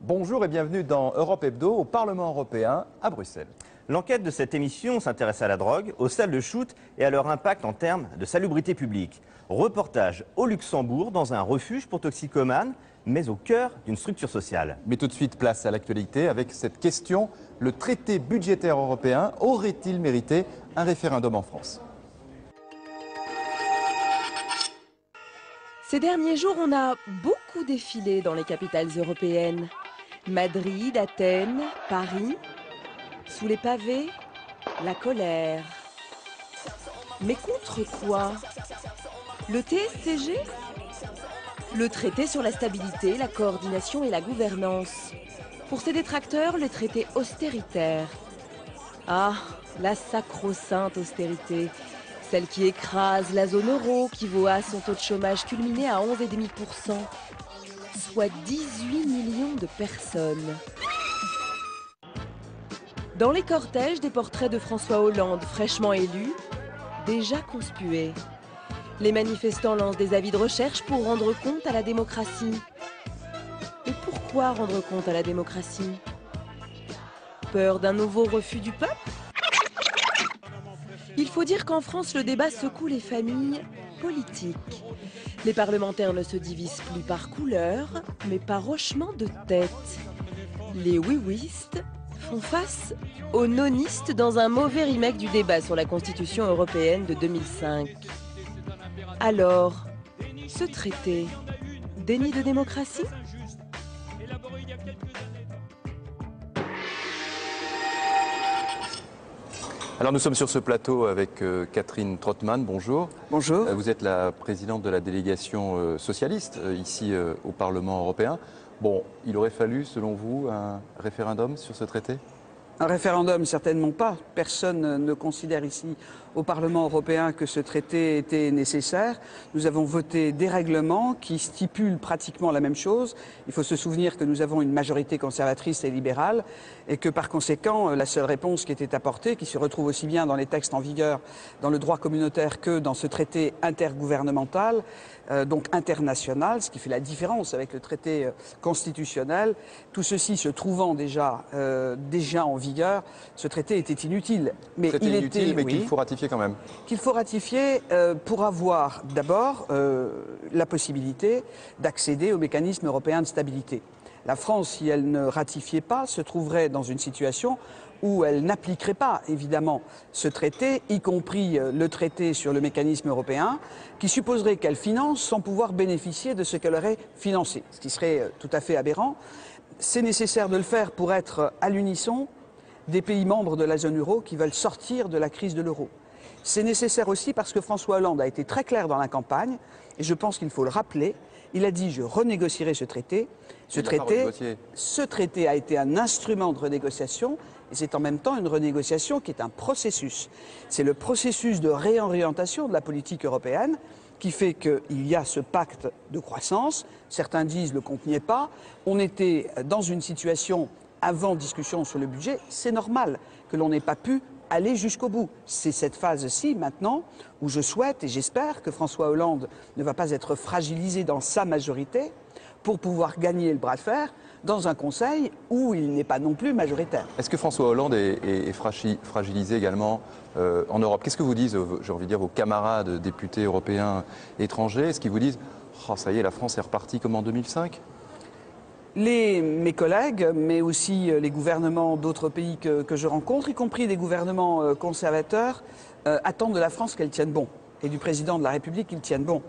Bonjour et bienvenue dans Europe Hebdo au Parlement européen à Bruxelles. L'enquête de cette émission s'intéresse à la drogue, aux salles de shoot et à leur impact en termes de salubrité publique. Reportage au Luxembourg dans un refuge pour toxicomanes, mais au cœur d'une structure sociale. Mais tout de suite, place à l'actualité avec cette question. Le traité budgétaire européen aurait-il mérité un référendum en France ? Ces derniers jours, on a beaucoup défilé dans les capitales européennes. Madrid, Athènes, Paris. Sous les pavés, la colère. Mais contre quoi? Le TSCG? Le traité sur la stabilité, la coordination et la gouvernance. Pour ses détracteurs, le traité austéritaire. Ah, la sacro-sainte austérité. Celle qui écrase la zone euro, qui voit son taux de chômage culminer à 11,5%. Soit 18 millions de personnes. Dans les cortèges, des portraits de François Hollande, fraîchement élu, déjà conspués. Les manifestants lancent des avis de recherche pour rendre compte à la démocratie. Et pourquoi rendre compte à la démocratie? Peur d'un nouveau refus du peuple? Il faut dire qu'en France, le débat secoue les familles politiques. Les parlementaires ne se divisent plus par couleur, mais par hochement de tête. Les oui-ouistes font face aux nonistes dans un mauvais remake du débat sur la Constitution européenne de 2005. Alors, ce traité, déni de démocratie ? Alors nous sommes sur ce plateau avec Catherine Trottmann, bonjour. Bonjour. Vous êtes la présidente de la délégation socialiste ici au Parlement européen. Bon, il aurait fallu, selon vous, un référendum sur ce traité ? Un référendum, certainement pas. Personne ne considère ici au Parlement européen que ce traité était nécessaire. Nous avons voté des règlements qui stipulent pratiquement la même chose. Il faut se souvenir que nous avons une majorité conservatrice et libérale et que par conséquent, la seule réponse qui était apportée, qui se retrouve aussi bien dans les textes en vigueur, dans le droit communautaire que dans ce traité intergouvernemental, donc international, ce qui fait la différence avec le traité constitutionnel, tout ceci se trouvant déjà en vigueur, ce traité était inutile. Mais qu'il faut ratifier quand même. Qu'il faut ratifier pour avoir d'abord la possibilité d'accéder au mécanisme européen de stabilité. La France, si elle ne ratifiait pas, se trouverait dans une situation où elle n'appliquerait pas, évidemment, ce traité, y compris le traité sur le mécanisme européen, qui supposerait qu'elle finance sans pouvoir bénéficier de ce qu'elle aurait financé, ce qui serait tout à fait aberrant. C'est nécessaire de le faire pour être à l'unisson des pays membres de la zone euro qui veulent sortir de la crise de l'euro. C'est nécessaire aussi parce que François Hollande a été très clair dans la campagne, et je pense qu'il faut le rappeler. Il a dit « je renégocierai ce traité ». Ce traité a été un instrument de renégociation, et c'est en même temps une renégociation qui est un processus. C'est le processus de réorientation de la politique européenne qui fait qu'il y a ce pacte de croissance. Certains disent le compte n'y est pas. On était dans une situation avant discussion sur le budget. C'est normal que l'on n'ait pas pu aller jusqu'au bout. C'est cette phase-ci maintenant où je souhaite et j'espère que François Hollande ne va pas être fragilisé dans sa majorité pour pouvoir gagner le bras de fer dans un Conseil où il n'est pas non plus majoritaire. Est-ce que François Hollande est fragilisé également en Europe? Qu'est-ce que vous disent, j'ai envie de dire, vos camarades députés européens étrangers? Est-ce qu'ils vous disent « oh, ça y est, la France est repartie comme en 2005 » Mes collègues, mais aussi les gouvernements d'autres pays que je rencontre, y compris des gouvernements conservateurs, attendent de la France qu'elle tienne bon, et du président de la République qu'il tienne bon.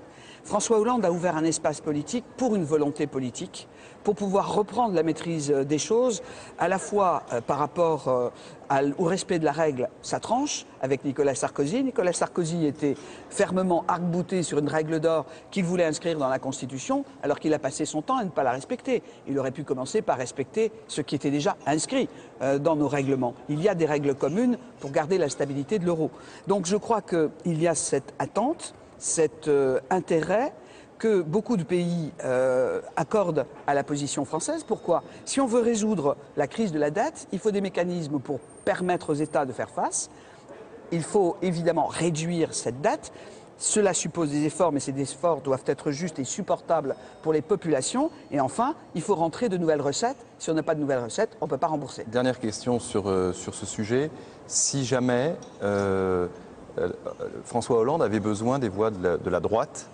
François Hollande a ouvert un espace politique pour une volonté politique, pour pouvoir reprendre la maîtrise des choses, à la fois par rapport au respect de la règle, sa tranche, avec Nicolas Sarkozy. Nicolas Sarkozy était fermement arc-bouté sur une règle d'or qu'il voulait inscrire dans la Constitution, alors qu'il a passé son temps à ne pas la respecter. Il aurait pu commencer par respecter ce qui était déjà inscrit dans nos règlements. Il y a des règles communes pour garder la stabilité de l'euro. Donc je crois qu'il y a cette attente, cet intérêt que beaucoup de pays accordent à la position française. Pourquoi? Si on veut résoudre la crise de la dette, il faut des mécanismes pour permettre aux États de faire face. Il faut évidemment réduire cette dette. Cela suppose des efforts, mais ces efforts doivent être justes et supportables pour les populations. Et enfin, il faut rentrer de nouvelles recettes. Si on n'a pas de nouvelles recettes, on ne peut pas rembourser. Dernière question sur ce sujet. Si jamais François Hollande avait besoin des voix de la droite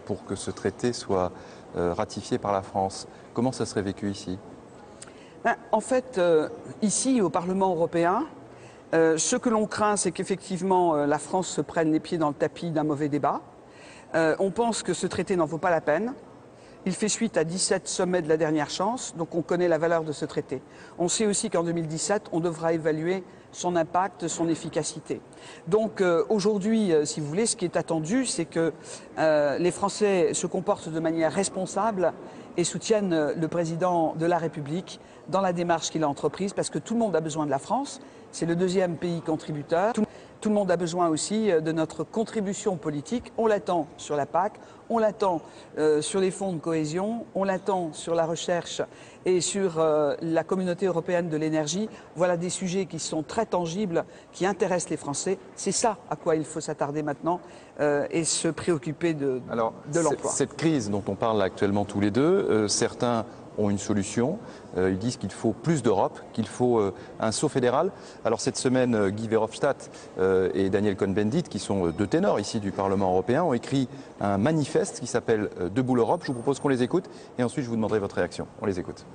pour que ce traité soit ratifié par la France, comment ça serait vécu ici? En fait, ici, au Parlement européen, ce que l'on craint, c'est qu'effectivement, la France se prenne les pieds dans le tapis d'un mauvais débat. On pense que ce traité n'en vaut pas la peine. Il fait suite à 17 sommets de la dernière chance, donc on connaît la valeur de ce traité. On sait aussi qu'en 2017, on devra évaluer son impact, son efficacité. Donc aujourd'hui, si vous voulez, ce qui est attendu, c'est que les Français se comportent de manière responsable et soutiennent le président de la République dans la démarche qu'il a entreprise, parce que tout le monde a besoin de la France. C'est le deuxième pays contributeur. Tout le monde a besoin aussi de notre contribution politique. On l'attend sur la PAC, on l'attend sur les fonds de cohésion, on l'attend sur la recherche et sur la communauté européenne de l'énergie. Voilà des sujets qui sont très tangibles, qui intéressent les Français. C'est ça à quoi il faut s'attarder maintenant et se préoccuper de l'emploi. Cette crise dont on parle actuellement tous les deux, certains ont une solution. Ils disent qu'il faut plus d'Europe, qu'il faut un saut fédéral. Alors cette semaine, Guy Verhofstadt et Daniel Cohn-Bendit, qui sont deux ténors ici du Parlement européen, ont écrit un manifeste qui s'appelle « Debout l'Europe ». Je vous propose qu'on les écoute et ensuite je vous demanderai votre réaction. On les écoute.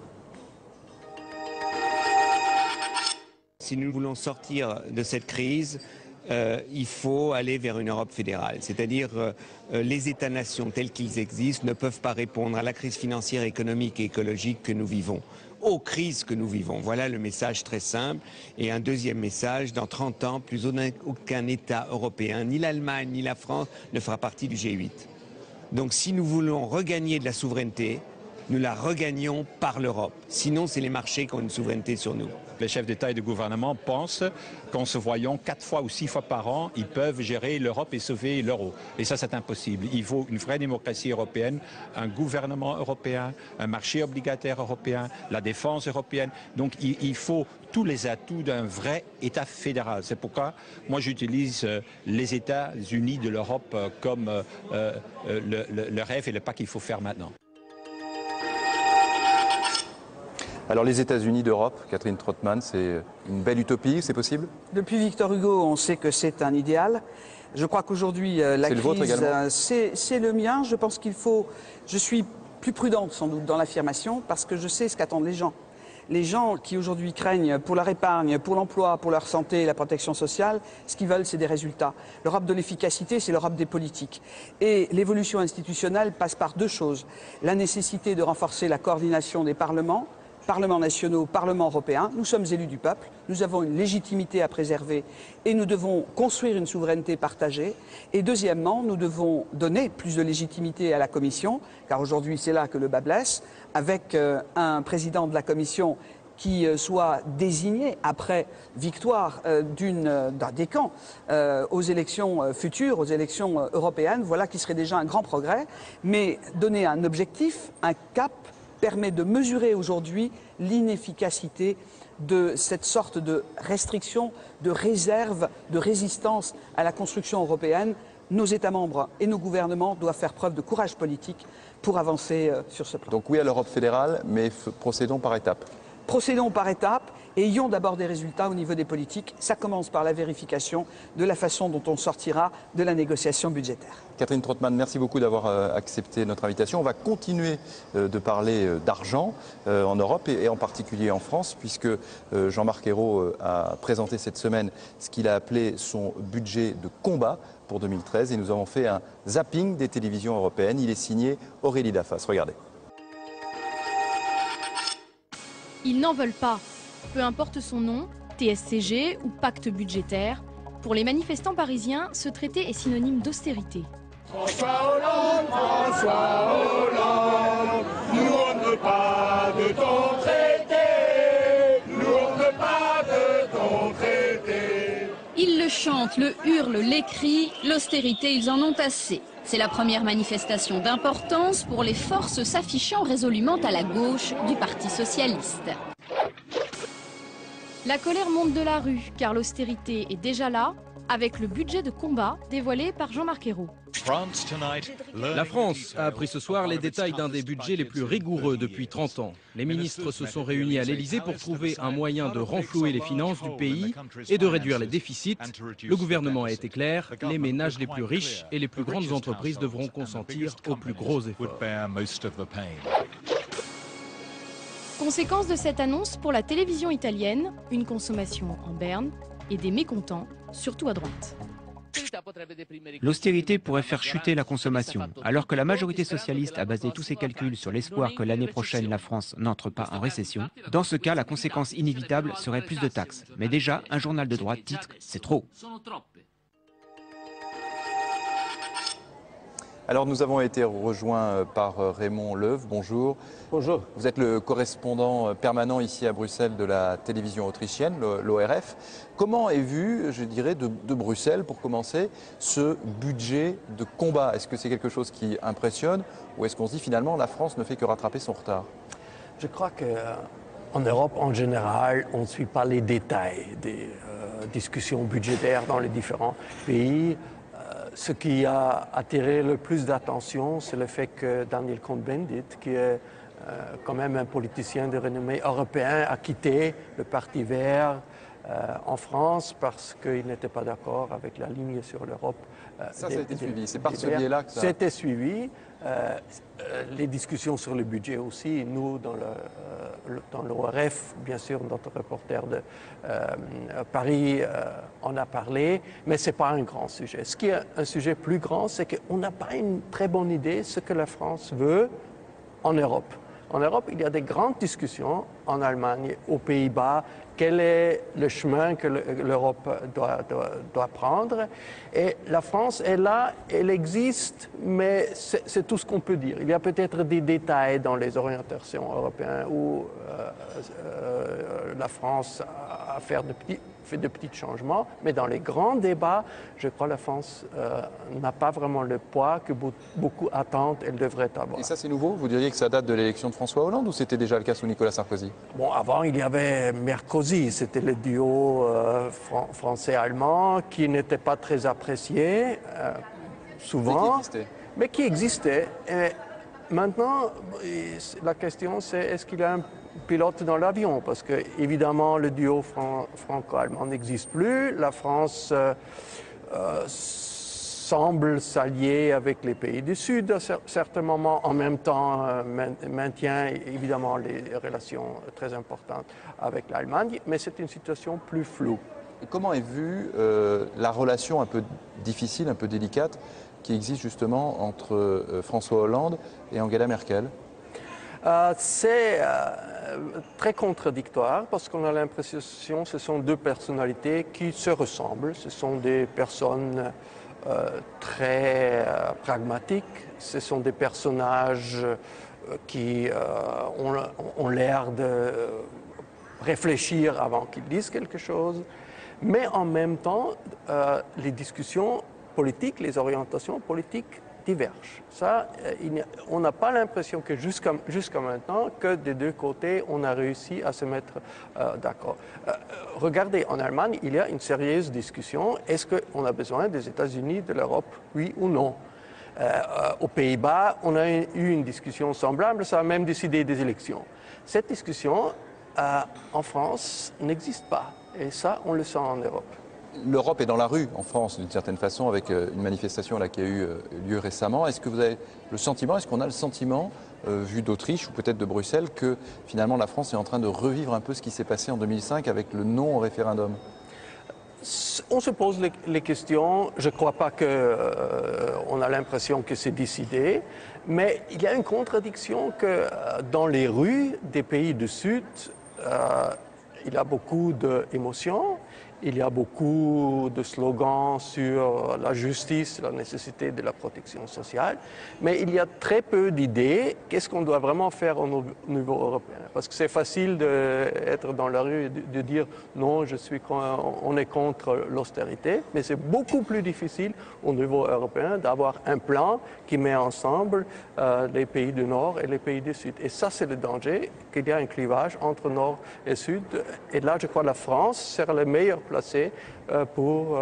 Si nous voulons sortir de cette crise, il faut aller vers une Europe fédérale. C'est-à-dire les États-nations tels qu'ils existent ne peuvent pas répondre à la crise financière, économique et écologique que nous vivons, aux crises que nous vivons. Voilà le message très simple. Et un deuxième message, dans 30 ans, plus aucun État européen, ni l'Allemagne, ni la France, ne fera partie du G8. Donc si nous voulons regagner de la souveraineté, nous la regagnons par l'Europe. Sinon, c'est les marchés qui ont une souveraineté sur nous. Les chefs d'État et de gouvernement pensent qu'en se voyant 4 fois ou 6 fois par an, ils peuvent gérer l'Europe et sauver l'euro. Et ça, c'est impossible. Il faut une vraie démocratie européenne, un gouvernement européen, un marché obligataire européen, la défense européenne. Donc, il faut tous les atouts d'un vrai État fédéral. C'est pourquoi moi, j'utilise les États-Unis de l'Europe comme le rêve et le pas qu'il faut faire maintenant. Alors les États-Unis d'Europe, Catherine Trottmann, c'est une belle utopie, c'est possible? Depuis Victor Hugo, on sait que c'est un idéal. Je crois qu'aujourd'hui, la crise, c'est le mien. Je pense qu'il faut... Je suis plus prudente sans doute dans l'affirmation parce que je sais ce qu'attendent les gens. Les gens qui aujourd'hui craignent pour leur épargne, pour l'emploi, pour leur santé et la protection sociale, ce qu'ils veulent, c'est des résultats. L'Europe de l'efficacité, c'est l'Europe des politiques. Et l'évolution institutionnelle passe par deux choses. La nécessité de renforcer la coordination des parlements nationaux, Parlement européen. Nous sommes élus du peuple, nous avons une légitimité à préserver et nous devons construire une souveraineté partagée. Et deuxièmement, nous devons donner plus de légitimité à la Commission, car aujourd'hui c'est là que le bât blesse, avec un président de la Commission qui soit désigné après victoire d'un des camps aux élections futures, aux élections européennes. Voilà qui serait déjà un grand progrès, mais donner un objectif, un cap, permet de mesurer aujourd'hui l'inefficacité de cette sorte de restriction, de réserve, de résistance à la construction européenne. Nos États membres et nos gouvernements doivent faire preuve de courage politique pour avancer sur ce plan. Donc oui à l'Europe fédérale, mais procédons par étapes. Procédons par étapes et ayons d'abord des résultats au niveau des politiques. Ça commence par la vérification de la façon dont on sortira de la négociation budgétaire. Catherine Trottmann, merci beaucoup d'avoir accepté notre invitation. On va continuer de parler d'argent en Europe et en particulier en France, puisque Jean-Marc Ayrault a présenté cette semaine ce qu'il a appelé son budget de combat pour 2013 et nous avons fait un zapping des télévisions européennes. Il est signé Aurélie Dafas. Regardez. Ils n'en veulent pas. Peu importe son nom, TSCG ou pacte budgétaire, pour les manifestants parisiens, ce traité est synonyme d'austérité. François Hollande, nous on ne veut pas de ton traité, nous on ne veut pas de ton traité. Ils le chantent, le hurlent, l'écrient, l'austérité, ils en ont assez. C'est la première manifestation d'importance pour les forces s'affichant résolument à la gauche du Parti socialiste. La colère monte de la rue, car l'austérité est déjà là, avec le budget de combat dévoilé par Jean-Marc Ayrault. La France a appris ce soir les détails d'un des budgets les plus rigoureux depuis 30 ans. Les ministres se sont réunis à l'Elysée pour trouver un moyen de renflouer les finances du pays et de réduire les déficits. Le gouvernement a été clair, les ménages les plus riches et les plus grandes entreprises devront consentir aux plus gros efforts. Conséquence de cette annonce pour la télévision italienne, une consommation en berne et des mécontents, surtout à droite. L'austérité pourrait faire chuter la consommation. Alors que la majorité socialiste a basé tous ses calculs sur l'espoir que l'année prochaine la France n'entre pas en récession, dans ce cas, la conséquence inévitable serait plus de taxes. Mais déjà, un journal de droite titre « C'est trop ». Alors nous avons été rejoints par Raymond Leuve, bonjour. Bonjour. Vous êtes le correspondant permanent ici à Bruxelles de la télévision autrichienne, l'ORF. Comment est vu, je dirais, de Bruxelles, pour commencer, ce budget de combat? Est-ce que c'est quelque chose qui impressionne ou est-ce qu'on se dit finalement la France ne fait que rattraper son retard? Je crois qu'en Europe, en général, on ne suit pas les détails des discussions budgétaires dans les différents pays. Ce qui a attiré le plus d'attention, c'est le fait que Daniel Cohn-Bendit, qui est quand même un politicien de renommée européen, a quitté le Parti vert en France parce qu'il n'était pas d'accord avec la ligne sur l'Europe. Ça a été suivi, c'est par ce biais-là que ça... C'était suivi. Les discussions sur le budget aussi, nous, dans l'ORF, bien sûr, notre reporter de Paris en a parlé, mais ce n'est pas un grand sujet. Ce qui est un sujet plus grand, c'est qu'on n'a pas une très bonne idée de ce que la France veut en Europe. En Europe, il y a des grandes discussions en Allemagne, aux Pays-Bas, quel est le chemin que l'Europe doit prendre. Et la France est là, elle existe, mais c'est tout ce qu'on peut dire. Il y a peut-être des détails dans les orientations européennes où la France a fait de petits changements, mais dans les grands débats, je crois que la France n'a pas vraiment le poids que beaucoup attendent, elle devrait avoir. Et ça, c'est nouveau? Vous diriez que ça date de l'élection de François Hollande ou c'était déjà le cas sous Nicolas Sarkozy? Bon, avant, il y avait Merkozy, c'était le duo français-allemand qui n'était pas très apprécié, souvent, mais qui existait. Et maintenant, la question, c'est est-ce qu'il y a un pilote dans l'avion? Parce que, évidemment, le duo franco-allemand n'existe plus. La France semble s'allier avec les pays du Sud à certains moments, en même temps maintient évidemment les relations très importantes avec l'Allemagne, mais c'est une situation plus floue. Et comment est vue la relation un peu difficile, un peu délicate, qui existe justement entre François Hollande et Angela Merkel? C'est très contradictoire parce qu'on a l'impression que ce sont deux personnalités qui se ressemblent. Ce sont des personnes très pragmatiques. Ce sont des personnages qui ont l'air de réfléchir avant qu'ils disent quelque chose. Mais en même temps, les discussions politiques, les orientations politiques divergent. Ça, on n'a pas l'impression que jusqu'à maintenant, que des deux côtés, on a réussi à se mettre d'accord. Regardez, en Allemagne, il y a une sérieuse discussion. Est-ce qu'on a besoin des États-Unis, de l'Europe, oui ou non? Aux Pays-Bas, on a eu une discussion semblable, ça a même décidé des élections. Cette discussion, en France, n'existe pas. Et ça, on le sent en Europe. L'Europe est dans la rue en France d'une certaine façon avec une manifestation là, qui a eu lieu récemment. Est-ce que vous avez le sentiment, est-ce qu'on a le sentiment, vu d'Autriche ou peut-être de Bruxelles, que finalement la France est en train de revivre un peu ce qui s'est passé en 2005 avec le non au référendum? On se pose les questions. Je ne crois pas qu'on a l'impression que c'est décidé, mais il y a une contradiction que dans les rues des pays du Sud, il y a beaucoup d'émotions. Il y a beaucoup de slogans sur la justice, la nécessité de la protection sociale, mais il y a très peu d'idées. Qu'est-ce qu'on doit vraiment faire au niveau européen? Parce que c'est facile d'être dans la rue et de dire non, on est contre l'austérité, mais c'est beaucoup plus difficile au niveau européen d'avoir un plan qui met ensemble les pays du Nord et les pays du Sud. Et ça, c'est le danger, qu'il y a un clivage entre Nord et Sud. Et là, je crois que la France sera le meilleur placés pour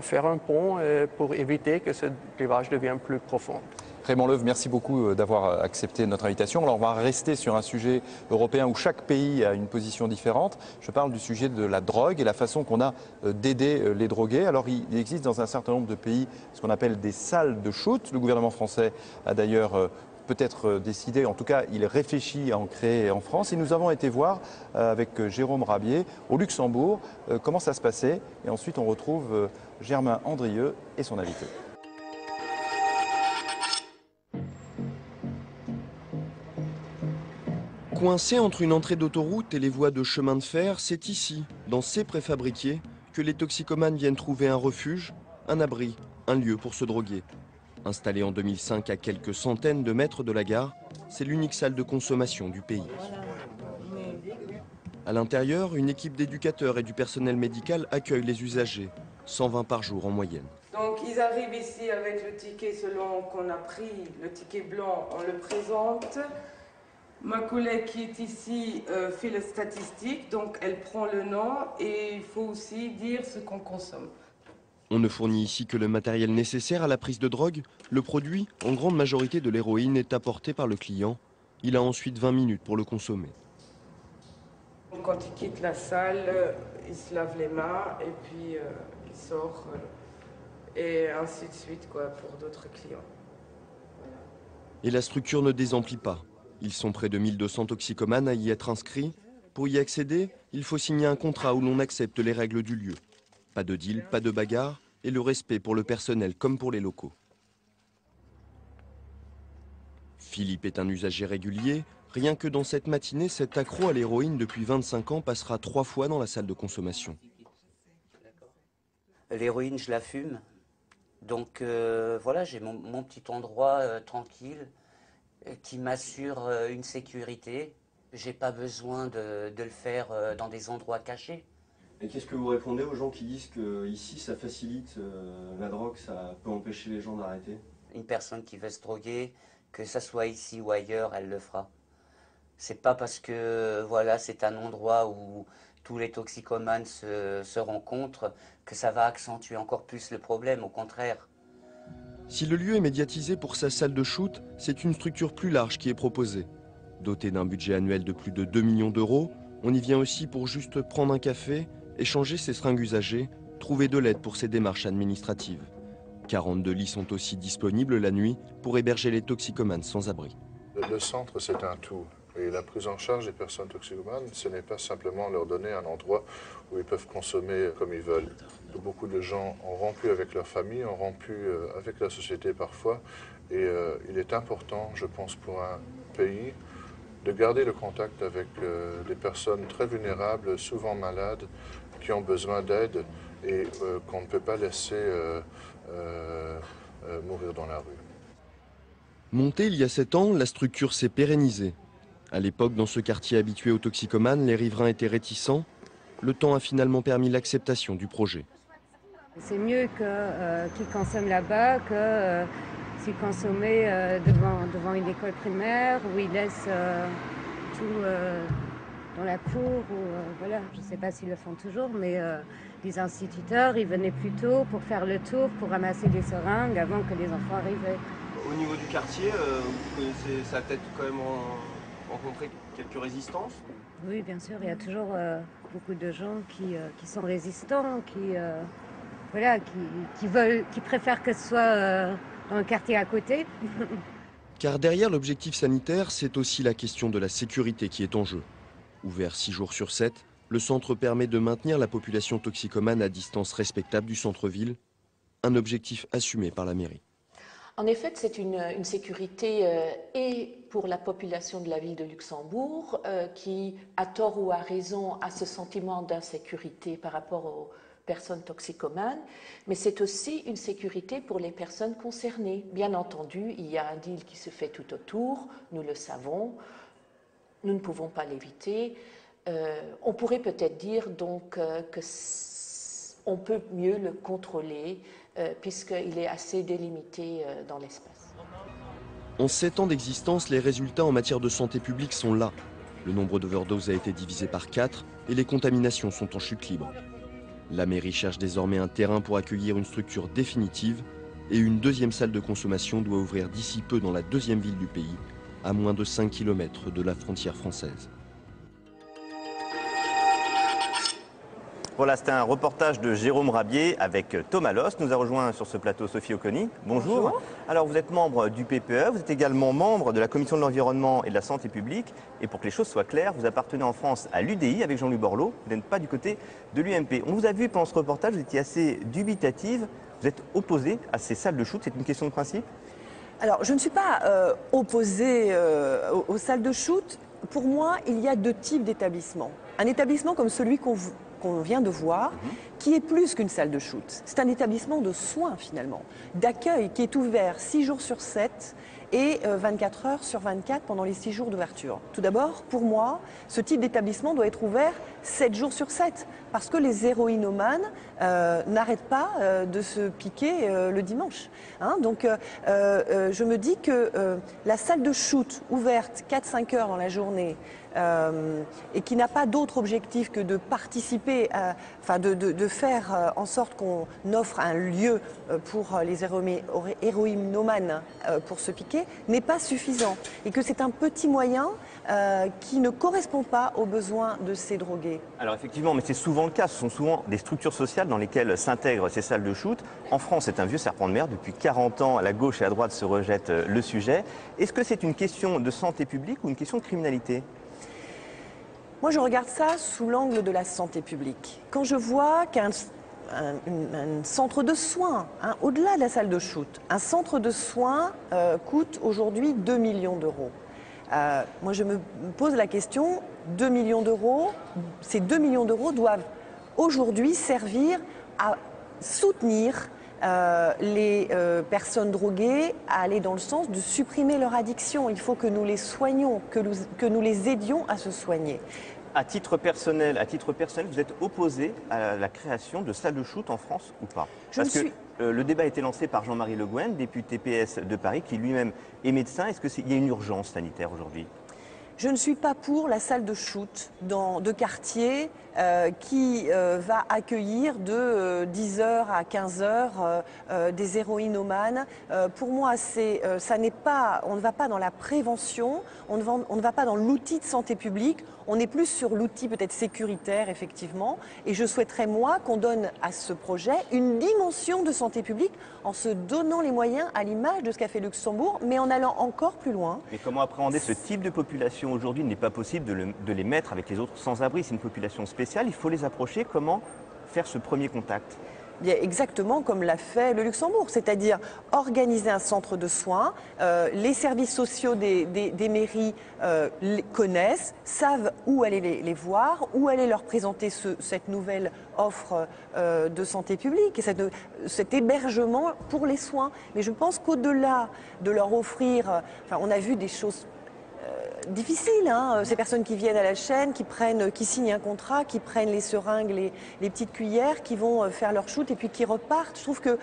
faire un pont et pour éviter que ce clivage devienne plus profond. Raymond Leuve, merci beaucoup d'avoir accepté notre invitation. Alors on va rester sur un sujet européen où chaque pays a une position différente. Je parle du sujet de la drogue et la façon qu'on a d'aider les drogués. Alors il existe dans un certain nombre de pays ce qu'on appelle des salles de shoot. Le gouvernement français a d'ailleurs peut-être décidé, en tout cas il réfléchit à en créer en France. Et nous avons été voir avec Jérôme Rabier au Luxembourg comment ça se passait. Et ensuite on retrouve Germain Andrieux et son invité. Coincé entre une entrée d'autoroute et les voies de chemin de fer, c'est ici, dans ces préfabriqués, que les toxicomanes viennent trouver un refuge, un abri, un lieu pour se droguer. Installé en 2005 à quelques centaines de mètres de la gare, c'est l'unique salle de consommation du pays. À l'intérieur, une équipe d'éducateurs et du personnel médical accueille les usagers, 120 par jour en moyenne. Donc ils arrivent ici avec le ticket selon qu'on a pris, le ticket blanc, on le présente. Ma collègue qui est ici fait les statistiques, donc elle prend le nom et il faut aussi dire ce qu'on consomme. On ne fournit ici que le matériel nécessaire à la prise de drogue. Le produit, en grande majorité de l'héroïne, est apporté par le client. Il a ensuite 20 minutes pour le consommer. Quand il quitte la salle, il se lave les mains et puis il sort et ainsi de suite quoi, pour d'autres clients. Voilà. Et la structure ne désemplit pas. Ils sont près de 1200 toxicomanes à y être inscrits. Pour y accéder, il faut signer un contrat où l'on accepte les règles du lieu. Pas de deal, pas de bagarre et le respect pour le personnel comme pour les locaux. Philippe est un usager régulier. Rien que dans cette matinée, cet accro à l'héroïne depuis 25 ans passera 3 fois dans la salle de consommation. L'héroïne, je la fume. Donc voilà, j'ai mon petit endroit tranquille qui m'assure une sécurité. J'ai pas besoin de le faire dans des endroits cachés. Et qu'est-ce que vous répondez aux gens qui disent que ici ça facilite la drogue, ça peut empêcher les gens d'arrêter? Une personne qui veut se droguer, que ça soit ici ou ailleurs, elle le fera. C'est pas parce que voilà, c'est un endroit où tous les toxicomanes se rencontrent que ça va accentuer encore plus le problème, au contraire. Si le lieu est médiatisé pour sa salle de shoot, c'est une structure plus large qui est proposée. Dotée d'un budget annuel de plus de 2 millions d'euros, on y vient aussi pour juste prendre un café, échanger ses seringues usagées, trouver de l'aide pour ses démarches administratives. 42 lits sont aussi disponibles la nuit pour héberger les toxicomanes sans abri. Le centre, c'est un tout. Et la prise en charge des personnes toxicomanes, ce n'est pas simplement leur donner un endroit où ils peuvent consommer comme ils veulent. Beaucoup de gens ont rompu avec leur famille, ont rompu avec la société parfois. Et il est important, je pense, pour un pays, de garder le contact avec des personnes très vulnérables, souvent malades, qui ont besoin d'aide et qu'on ne peut pas laisser mourir dans la rue. Montée il y a 7 ans, la structure s'est pérennisée. À l'époque, dans ce quartier habitué aux toxicomanes, les riverains étaient réticents. Le temps a finalement permis l'acceptation du projet. C'est mieux qu'ils consomment là-bas que s'ils consommaient devant une école primaire où ils laissent tout dans la cour. Voilà. Je ne sais pas s'ils le font toujours, mais les instituteurs, ils venaient plus tôt pour faire le tour, pour ramasser des seringues avant que les enfants arrivaient. Au niveau du quartier, ça a peut-être quand même rencontré quelques résistances? Oui, bien sûr, il y a toujours beaucoup de gens qui sont résistants, qui préfèrent que ce soit dans le quartier à côté. Car derrière l'objectif sanitaire, c'est aussi la question de la sécurité qui est en jeu. Ouvert 6 jours sur 7, le centre permet de maintenir la population toxicomane à distance respectable du centre-ville, un objectif assumé par la mairie. En effet, c'est une sécurité et pour la population de la ville de Luxembourg qui, à tort ou à raison, a ce sentiment d'insécurité par rapport aux personnes toxicomanes, mais c'est aussi une sécurité pour les personnes concernées. Bien entendu, il y a un deal qui se fait tout autour, nous le savons, nous ne pouvons pas l'éviter. On pourrait peut-être dire donc qu'on peut mieux le contrôler puisqu'il est assez délimité dans l'espace. En 7 ans d'existence, les résultats en matière de santé publique sont là. Le nombre d'overdoses a été divisé par 4 et les contaminations sont en chute libre. La mairie cherche désormais un terrain pour accueillir une structure définitive et une deuxième salle de consommation doit ouvrir d'ici peu dans la deuxième ville du pays, à moins de 5 km de la frontière française. Voilà, c'était un reportage de Jérôme Rabier avec Thomas Lost. Nous a rejoint sur ce plateau Sophie Oconi. Bonjour. Bonjour. Alors, vous êtes membre du PPE, vous êtes également membre de la Commission de l'Environnement et de la Santé publique. Et pour que les choses soient claires, vous appartenez en France à l'UDI avec Jean-Louis Borloo. Vous n'êtes pas du côté de l'UMP. On vous a vu pendant ce reportage, vous étiez assez dubitative. Vous êtes opposée à ces salles de shoot. C'est une question de principe? Alors, je ne suis pas opposée aux salles de shoot. Pour moi, il y a deux types d'établissements. Un établissement comme celui qu'on vient de voir, qui est plus qu'une salle de shoot. C'est un établissement de soins, finalement, d'accueil qui est ouvert 6 jours sur 7 et 24 heures sur 24 pendant les 6 jours d'ouverture. Tout d'abord, pour moi, ce type d'établissement doit être ouvert 7 jours sur 7, parce que les héroïnomanes n'arrêtent pas de se piquer le dimanche. Hein, donc, je me dis que la salle de shoot ouverte 4-5 heures dans la journée, et qui n'a pas d'autre objectif que de participer, de faire en sorte qu'on offre un lieu pour les héroïnomanes pour se piquer, n'est pas suffisant. Et que c'est un petit moyen qui ne correspond pas aux besoins de ces drogués. Alors effectivement, mais c'est souvent le cas. Ce sont souvent des structures sociales dans lesquelles s'intègrent ces salles de shoot. En France, c'est un vieux serpent de mer. Depuis 40 ans, à la gauche et à droite se rejette le sujet. Est-ce que c'est une question de santé publique ou une question de criminalité ? Moi, je regarde ça sous l'angle de la santé publique. Quand je vois qu'un centre de soins, hein, au-delà de la salle de shoot, un centre de soins coûte aujourd'hui 2 millions d'euros. Moi, je me pose la question, 2 millions d'euros, ces 2 millions d'euros doivent aujourd'hui servir à soutenir les personnes droguées à aller dans le sens de supprimer leur addiction. Il faut que nous les soignions, que nous les aidions à se soigner. À titre personnel, vous êtes opposé à la création de salles de shoot en France ou pas? Parce que le débat a été lancé par Jean-Marie Le Guen, député PS de Paris, qui lui-même est médecin. Est-ce qu'il y a une urgence sanitaire aujourd'hui? Je ne suis pas pour la salle de shoot de quartier qui va accueillir de 10h à 15h des héroïnomanes. Pour moi, on ne va pas dans la prévention, on ne va pas dans l'outil de santé publique, on est plus sur l'outil peut-être sécuritaire, effectivement. Et je souhaiterais, moi, qu'on donne à ce projet une dimension de santé publique en se donnant les moyens à l'image de ce qu'a fait Luxembourg, mais en allant encore plus loin. Mais comment appréhender ce type de population aujourd'hui? Il n'est pas possible de les mettre avec les autres sans-abri. C'est une population spéciale, il faut les approcher. Comment faire ce premier contact? Bien, exactement comme l'a fait le Luxembourg, c'est-à-dire organiser un centre de soins. Les services sociaux des mairies les connaissent, savent où aller les voir, où aller leur présenter cette nouvelle offre de santé publique, et cet hébergement pour les soins. Mais je pense qu'au-delà de leur offrir, on a vu des choses difficile, hein, ces personnes qui viennent à la chaîne, qui signent un contrat, qui prennent les seringues, les petites cuillères, qui vont faire leur shoot et puis qui repartent. Je trouve que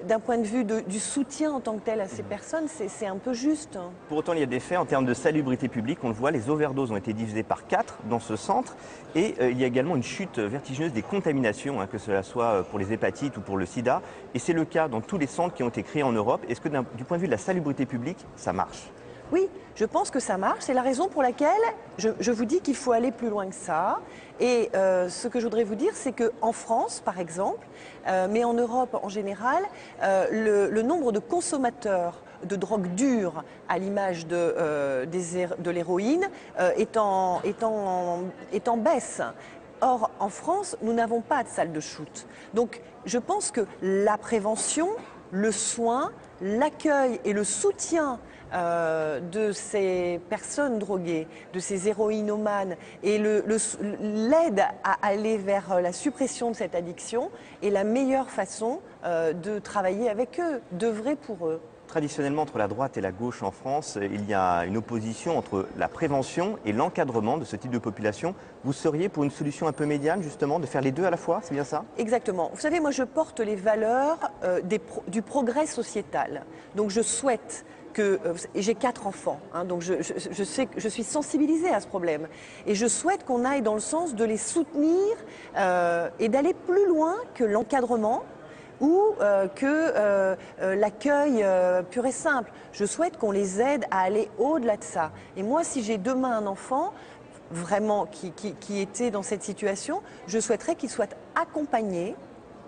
d'un point de vue du soutien en tant que tel à ces personnes, c'est un peu juste. Pour autant, il y a des faits en termes de salubrité publique. On le voit, les overdoses ont été divisées par 4 dans ce centre. Et il y a également une chute vertigineuse des contaminations, hein, que cela soit pour les hépatites ou pour le sida. Et c'est le cas dans tous les centres qui ont été créés en Europe. Est-ce que du point de vue de la salubrité publique, ça marche? Oui, je pense que ça marche. C'est la raison pour laquelle je vous dis qu'il faut aller plus loin que ça. Et ce que je voudrais vous dire, c'est qu'en France, par exemple, mais en Europe en général, le nombre de consommateurs de drogue dure, à l'image de l'héroïne, est en baisse. Or, en France, nous n'avons pas de salle de shoot. Donc, je pense que la prévention, le soin, l'accueil et le soutien de ces personnes droguées, de ces héroïnomanes, et l'aide à aller vers la suppression de cette addiction est la meilleure façon de travailler avec eux, d'œuvrer pour eux. Traditionnellement, entre la droite et la gauche en France, il y a une opposition entre la prévention et l'encadrement de ce type de population. Vous seriez pour une solution un peu médiane, justement, de faire les deux à la fois, c'est bien ça? Exactement. Vous savez, moi je porte les valeurs du progrès sociétal. Donc je souhaite que j'ai 4 enfants, hein, donc je sais que je suis sensibilisée à ce problème. Et je souhaite qu'on aille dans le sens de les soutenir et d'aller plus loin que l'encadrement ou que l'accueil pur et simple. Je souhaite qu'on les aide à aller au-delà de ça. Et moi, si j'ai demain un enfant vraiment qui était dans cette situation, je souhaiterais qu'il soit accompagné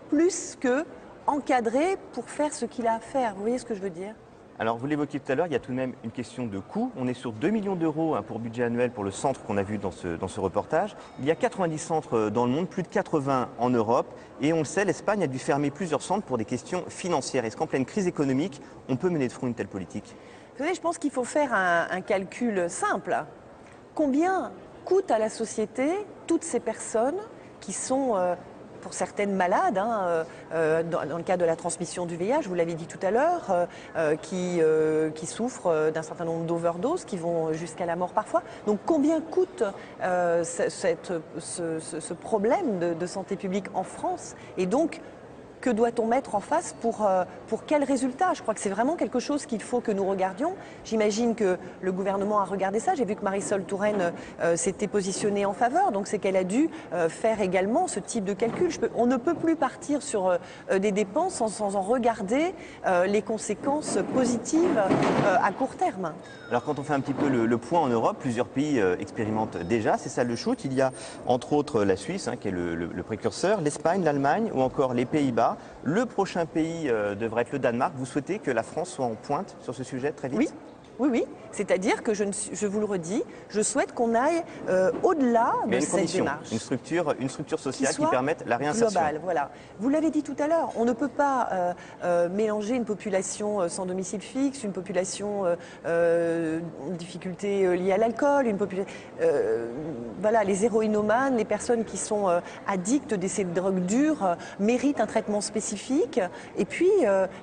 plus que encadré pour faire ce qu'il a à faire. Vous voyez ce que je veux dire ? Alors, vous l'évoquiez tout à l'heure, il y a tout de même une question de coût. On est sur 2 millions d'euros pour budget annuel pour le centre qu'on a vu dans ce reportage. Il y a 90 centres dans le monde, plus de 80 en Europe. Et on le sait, l'Espagne a dû fermer plusieurs centres pour des questions financières. Est-ce qu'en pleine crise économique, on peut mener de front une telle politique ? Vous savez, je pense qu'il faut faire un calcul simple. Combien coûtent à la société toutes ces personnes qui sont... pour certaines malades, hein, dans le cas de la transmission du VIH, vous l'avez dit tout à l'heure, qui souffrent d'un certain nombre d'overdoses, qui vont jusqu'à la mort parfois. Donc combien coûte ce problème de santé publique en France ? Et donc, que doit-on mettre en face pour quel résultat ? Je crois que c'est vraiment quelque chose qu'il faut que nous regardions. J'imagine que le gouvernement a regardé ça. J'ai vu que Marisol Touraine s'était positionnée en faveur. Donc c'est qu'elle a dû faire également ce type de calcul. On ne peut plus partir sur des dépenses sans en regarder les conséquences positives à court terme. Alors quand on fait un petit peu le point en Europe, plusieurs pays expérimentent déjà ces salles de shoot. Il y a entre autres la Suisse, hein, qui est le précurseur, l'Espagne, l'Allemagne ou encore les Pays-Bas. Le prochain pays devrait être le Danemark. Vous souhaitez que la France soit en pointe sur ce sujet très vite ? Oui. C'est-à-dire que je vous le redis, je souhaite qu'on aille au-delà de cette démarche. Une structure sociale qui permette la réinsertion. Globale, voilà. Vous l'avez dit tout à l'heure, on ne peut pas mélanger une population sans domicile fixe, une population en difficulté liée à l'alcool, voilà, les héroïnomanes, les personnes qui sont addictes de ces drogues dures méritent un traitement spécifique. Et puis,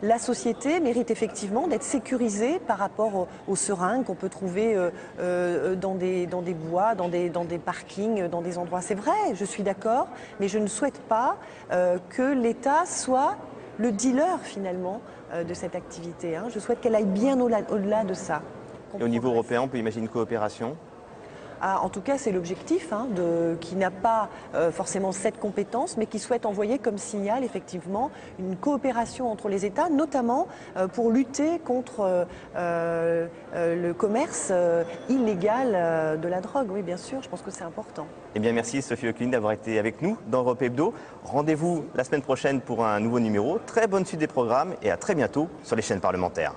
la société mérite effectivement d'être sécurisée par rapport aux seringues qu'on peut trouver dans des bois, dans des parkings, dans des endroits. C'est vrai, je suis d'accord, mais je ne souhaite pas que l'État soit le dealer finalement de cette activité. Hein. Je souhaite qu'elle aille bien au-delà de ça. Et au niveau européen, on peut imaginer une coopération ? En tout cas, c'est l'objectif, hein, qui n'a pas forcément cette compétence, mais qui souhaite envoyer comme signal, effectivement, une coopération entre les États, notamment pour lutter contre le commerce illégal de la drogue. Oui, bien sûr, je pense que c'est important. Eh bien, merci Sophie Lecline d'avoir été avec nous dans Europe Hebdo. Rendez-vous la semaine prochaine pour un nouveau numéro. Très bonne suite des programmes et à très bientôt sur les chaînes parlementaires.